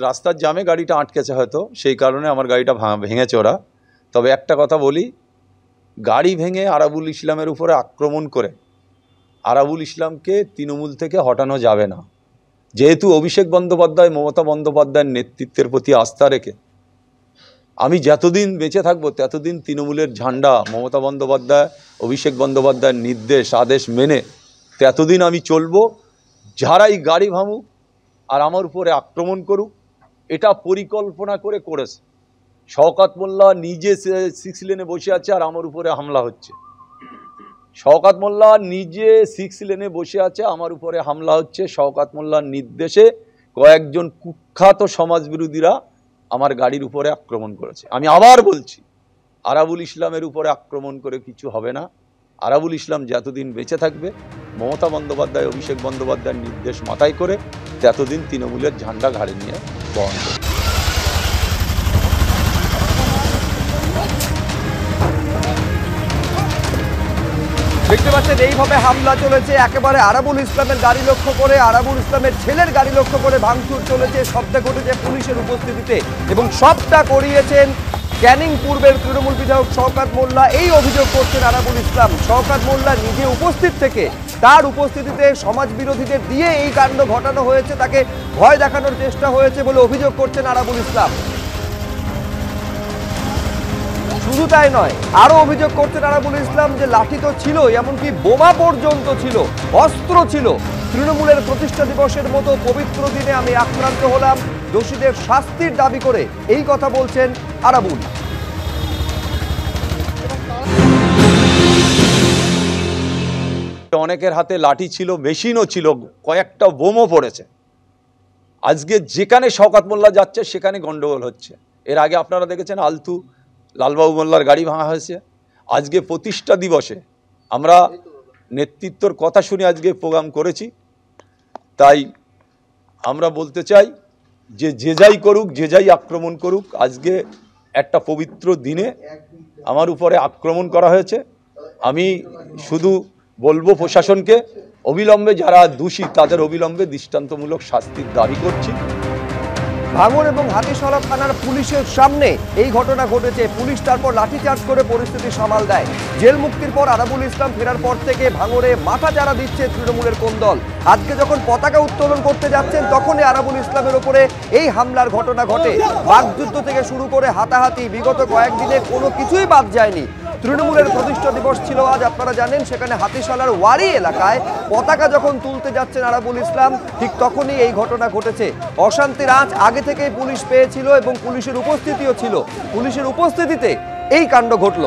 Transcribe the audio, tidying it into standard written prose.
রাস্তার জামে গাড়িটা আটকেছে, হয়তো সেই কারণে আমার গাড়িটা ভেঙেছে ওরা। তবে একটা কথা বলি, গাড়ি ভেঙে আরাবুল ইসলামের উপরে আক্রমণ করে আরাবুল ইসলামকে তৃণমূল থেকে হটানো যাবে না। যেহেতু অভিষেক বন্দ্যোপাধ্যায় মমতা বন্দ্যোপাধ্যায়ের নেতৃত্বের প্রতি আস্থা রেখে আমি যতদিন বেঁচে থাকবো ততদিন তৃণমূলের ঝান্ডা, মমতা বন্দ্যোপাধ্যায় অভিষেক বন্দ্যোপাধ্যায়ের নির্দেশ আদেশ মেনে ততদিন আমি চলবো। যারাই গাড়ি ভাঙুক আর আমার উপরে আক্রমণ করুক, এটা পরিকল্পনা করে করেছে। শওকত মোল্লা নিজে 6 লেনে বসে আছে আর আমার উপরে হামলা হচ্ছে। শওকত মোল্লা নিজে 6 লেনে বসে আছে, আমার উপরে হামলা হচ্ছে। শওকত মোল্লার নির্দেশে কয়েকজন কুখ্যাত সমাজবিরোধীরা আমার গাড়ির উপরে আক্রমণ করেছে। আমি আবার বলছি, আরাবুল ইসলামের উপরে আক্রমণ করে কিছু হবে না। আরাবুল ইসলাম যতদিন বেঁচে থাকবে, মমতা বন্দ্যোপাধ্যায় অভিষেক বন্দ্যোপাধ্যায়ের নির্দেশ মাথায় করে ততদিন তৃণমূলের ঝান্ডা ঘাড়ে নিয়ে বহন করবে। দেখতে পাচ্ছেন এইভাবে হামলা চলেছে, একেবারে আরাবুল ইসলামের গাড়ি লক্ষ্য করে, আরাবুল ইসলামের ছেলের গাড়ি লক্ষ্য করে ভাঙচুর চলেছে। সবটা ঘটেছে পুলিশের উপস্থিতিতে এবং সবটা করিয়েছেন ক্যানিং পূর্বের তৃণমূল বিধায়ক শওকত মোল্লা। এই অভিযোগ করছেন আরাবুল ইসলাম। শওকত মোল্লা নিজে উপস্থিত থেকে তার উপস্থিতিতে সমাজ বিরোধীদের দিয়ে এই কাণ্ড ঘটানো হয়েছে, তাকে ভয় দেখানোর চেষ্টা হয়েছে বলে অভিযোগ করছেন আরাবুল ইসলাম। শুধু তাই নয়, আরো অভিযোগ করছেন আরাবুল ইসলাম যে লাঠি তো ছিল, এমনকি বোমা পর্যন্ত ছিল, অস্ত্র ছিল। তৃণমূলের প্রতিষ্ঠা দিবসের মতো পবিত্র দিনে আমি আক্রান্ত হলাম, দোষীদের শাস্তির দাবি করে এই কথা বলছেন আরাবুল। অনেকের হাতে লাঠি ছিল, মেশিনও ছিল, কয়েকটা বোমও পড়েছে। আজকে যেখানে শওকত মোল্লা যাচ্ছে সেখানে গন্ডগোল হচ্ছে। এর আগে আপনারা দেখেছেন আলতু লালবাবু মোল্লার গাড়ি ভাঙা হয়েছে। আজকে প্রতিষ্ঠা দিবসে আমরা নেতৃত্বর কথা শুনে আজকে প্রোগ্রাম করেছি। তাই আমরা বলতে চাই যে যে যাই করুক, যে যাই আক্রমণ করুক, আজকে একটা পবিত্র দিনে আমার উপরে আক্রমণ করা হয়েছে। আমি শুধু বলবো প্রশাসনকে, অবিলম্বে যারা দোষী তাদের অবিলম্বে দৃষ্টান্তমূলক শাস্তির দাবি করছি। ভাঙড় এবং হাতিশালা থানার পুলিশের সামনে এই ঘটনা ঘটেছে। পুলিশ তারপর লাঠিচার্জ করে পরিস্থিতি সামাল দেয়। জেল মুক্তির পর আরাবুল ইসলাম ফেরার পর থেকে ভাঙড়ে মাথা চারা দিচ্ছে তৃণমূলের কোন দল। আজকে যখন পতাকা উত্তোলন করতে যাচ্ছেন তখনই আরাবুল ইসলামের ওপরে এই হামলার ঘটনা ঘটে। বাকযুদ্ধ থেকে শুরু করে হাতাহাতি, বিগত কয়েকদিনে কোনো কিছুই বাদ যায়নি। তৃণমূলের প্রতিষ্ঠা দিবস ছিল আজ, আপনারা জানেন। সেখানে হাতিশালার ওয়ারি এলাকায় পতাকা যখন তুলতে যাচ্ছেন আরাবুল ইসলাম, ঠিক তখনই এই ঘটনা ঘটেছে। অশান্তির আঁচ আগে থেকেই পুলিশ পেয়েছিল এবং পুলিশের উপস্থিতিও ছিল। পুলিশের উপস্থিতিতে এই কাণ্ড ঘটল।